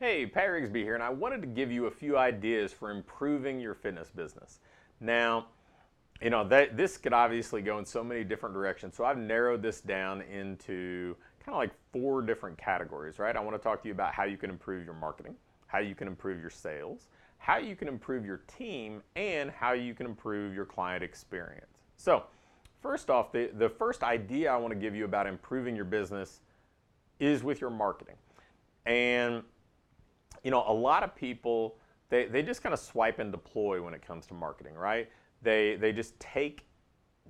Hey, Pat Rigsby here, and I wanted to give you a few ideas for improving your fitness business. Now, this could obviously go in so many different directions, so I've narrowed this down into kind of like four different categories, right? I want to talk to you about how you can improve your marketing, how you can improve your sales, how you can improve your team, and how you can improve your client experience. So, first off, the first idea I want to give you about improving your business is with your marketing. And a lot of people, they just kind of swipe and deploy when it comes to marketing, right? They just take,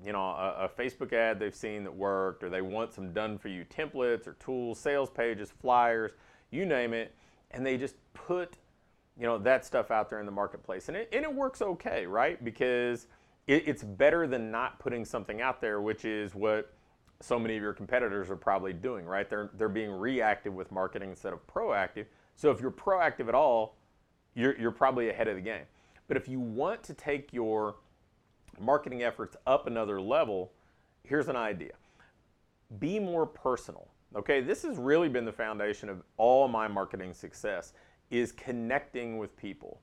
a Facebook ad they've seen that worked, or they want some done for you templates or tools, sales pages, flyers, you name it, and they just put, that stuff out there in the marketplace. And it works okay, right? Because it's better than not putting something out there, which is what so many of your competitors are probably doing, right? They're being reactive with marketing instead of proactive. So if you're proactive at all, you're probably ahead of the game. But if you want to take your marketing efforts up another level, here's an idea. Be more personal. Okay, this has really been the foundation of all my marketing success, is connecting with people.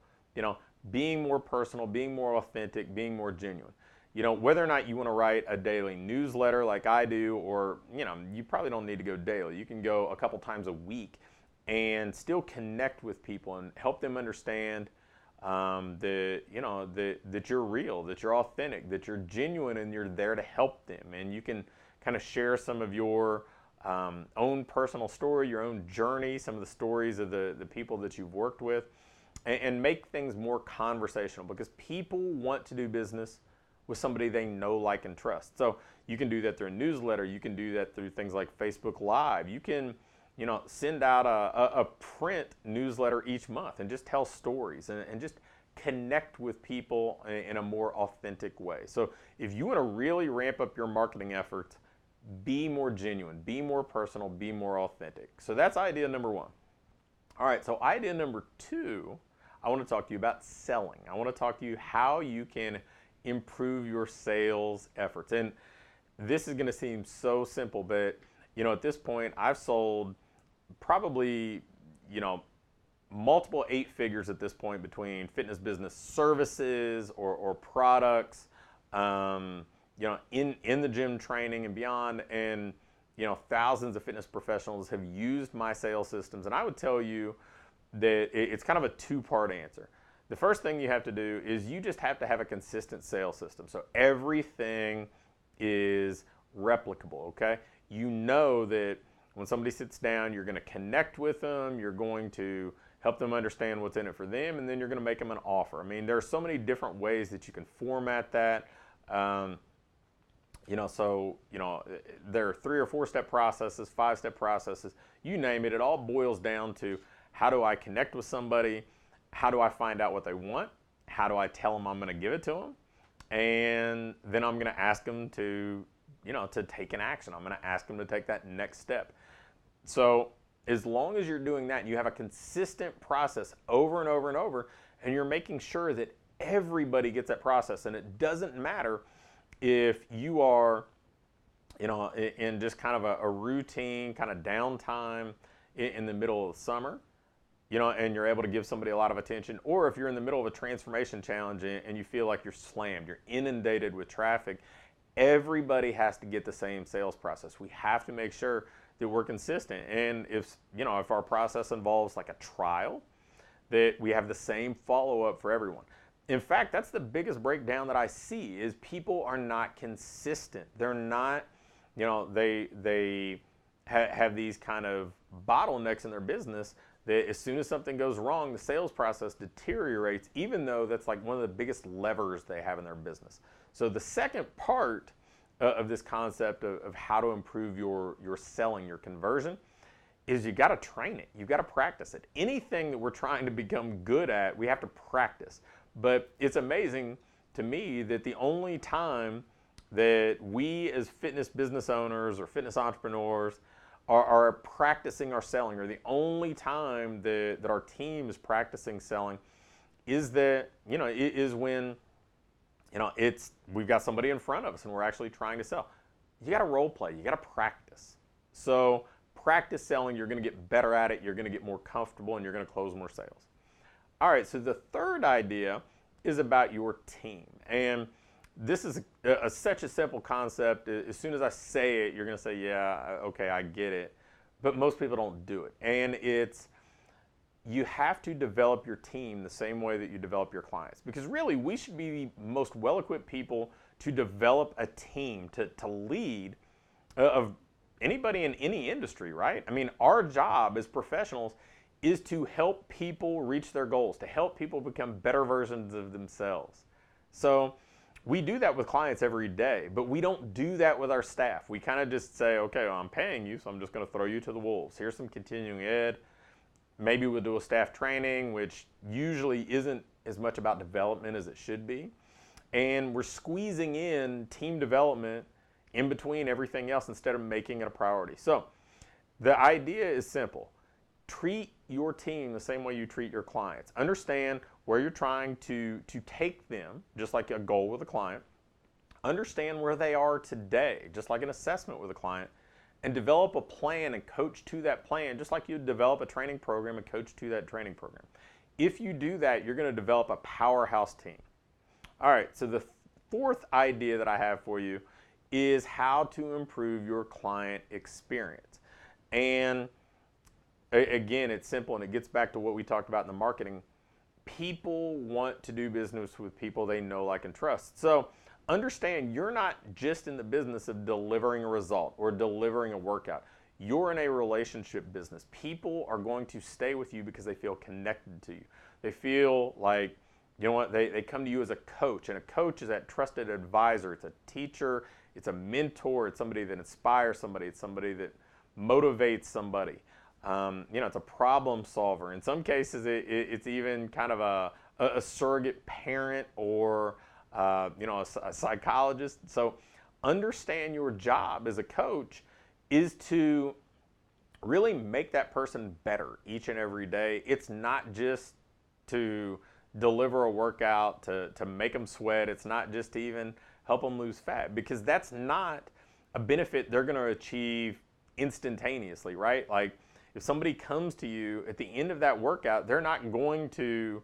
Being more personal, being more authentic, being more genuine. Whether or not you want to write a daily newsletter like I do, or, you probably don't need to go daily. You can go a couple times a week and still connect with people and help them understand that you're real, that you're authentic, that you're genuine, and you're there to help them. And you can kind of share some of your own personal story, your own journey, some of the stories of the people that you've worked with, and make things more conversational, because people want to do business with somebody they know, like, and trust. So you can do that through a newsletter. You can do that through things like Facebook Live. You can send out a print newsletter each month and just tell stories and just connect with people in a more authentic way. So if you want to really ramp up your marketing efforts, be more genuine, be more personal, be more authentic. So that's idea number one. All right, so idea number two, I want to talk to you about selling. I want to talk to you how you can improve your sales efforts. And this is going to seem so simple, but at this point, I've sold probably, multiple eight figures at this point between fitness business services or products, in the gym training and beyond. And, thousands of fitness professionals have used my sales systems. And I would tell you that it's kind of a two-part answer. The first thing you have to do is you just have to have a consistent sales system. So everything is replicable, okay? You know that when somebody sits down, you're going to connect with them, you're going to help them understand what's in it for them, and then you're going to make them an offer. I mean, there are so many different ways that you can format that. There are 3 or 4 step processes, 5-step processes, you name it. It all boils down to, how do I connect with somebody? How do I find out what they want? How do I tell them I'm going to give it to them? And then I'm going to ask them to take an action. I'm going to ask them to take that next step. So as long as you're doing that, you have a consistent process over and over and over, and you're making sure that everybody gets that process. And it doesn't matter if you are, in just kind of a routine kind of downtime in the middle of the summer, and you're able to give somebody a lot of attention, or if you're in the middle of a transformation challenge and you feel like you're slammed, you're inundated with traffic. Everybody has to get the same sales process. We have to make sure that we're consistent. And if our process involves like a trial, that we have the same follow-up for everyone. In fact, that's the biggest breakdown that I see, is people are not consistent. They're not, they have these kind of bottlenecks in their business that as soon as something goes wrong, the sales process deteriorates, even though that's like one of the biggest levers they have in their business. So the second part of this concept of how to improve your selling, your conversion, is you got to train it. You've got to practice it. Anything that we're trying to become good at, we have to practice. But it's amazing to me that the only time that we as fitness business owners or fitness entrepreneurs are practicing our selling, or the only time that our team is practicing selling, is that, is when, we've got somebody in front of us and we're actually trying to sell. You got to role play. You got to practice. So practice selling, you're going to get better at it, you're going to get more comfortable, and you're going to close more sales. All right, so the third idea is about your team. And this is such a simple concept. As soon as I say it, you're going to say, yeah, okay, I get it. But most people don't do it. And it's, you have to develop your team the same way that you develop your clients. Because really, we should be the most well-equipped people to develop a team, to lead of anybody in any industry, right? I mean, our job as professionals is to help people reach their goals, to help people become better versions of themselves. So we do that with clients every day, but we don't do that with our staff. We kind of just say, okay, well, I'm paying you, so I'm just going to throw you to the wolves. Here's some continuing ed. Maybe we'll do a staff training, which usually isn't as much about development as it should be. And we're squeezing in team development in between everything else instead of making it a priority. So the idea is simple. Treat your team the same way you treat your clients. Understand where you're trying to take them, just like a goal with a client. Understand where they are today, just like an assessment with a client, and develop a plan and coach to that plan, just like you develop a training program and coach to that training program. If you do that, you're going to develop a powerhouse team. All right, so the fourth idea that I have for you is how to improve your client experience. And again, it's simple, and it gets back to what we talked about in the marketing. People want to do business with people they know, like, and trust. So understand, you're not just in the business of delivering a result or delivering a workout. You're in a relationship business. People are going to stay with you because they feel connected to you. They feel like, you know what, they come to you as a coach, and a coach is that trusted advisor. It's a teacher, it's a mentor, it's somebody that inspires somebody, it's somebody that motivates somebody. It's a problem solver. In some cases, it's even kind of a surrogate parent or a psychologist. So understand your job as a coach is to really make that person better each and every day. It's not just to deliver a workout, to make them sweat. It's not just to even help them lose fat, because that's not a benefit they're going to achieve instantaneously, right? Like, if somebody comes to you at the end of that workout, they're not going to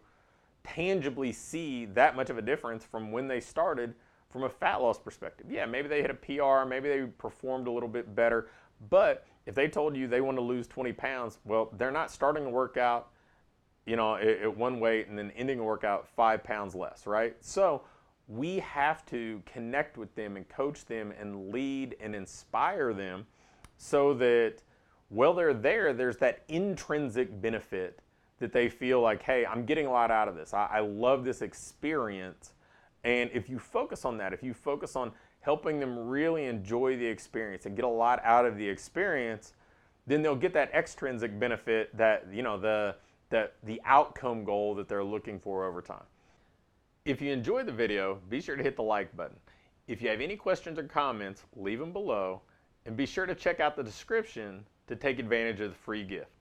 tangibly see that much of a difference from when they started from a fat loss perspective. Yeah, maybe they hit a PR, maybe they performed a little bit better, but if they told you they want to lose 20 pounds, well, they're not starting a workout, at one weight and then ending a workout 5 pounds less, right? So we have to connect with them and coach them and lead and inspire them so that while they're there, there's that intrinsic benefit that they feel like, hey, I'm getting a lot out of this. I love this experience. And if you focus on that, if you focus on helping them really enjoy the experience and get a lot out of the experience, then they'll get that extrinsic benefit, that, the outcome goal that they're looking for over time. If you enjoyed the video, be sure to hit the like button. If you have any questions or comments, leave them below, and be sure to check out the description to take advantage of the free gift.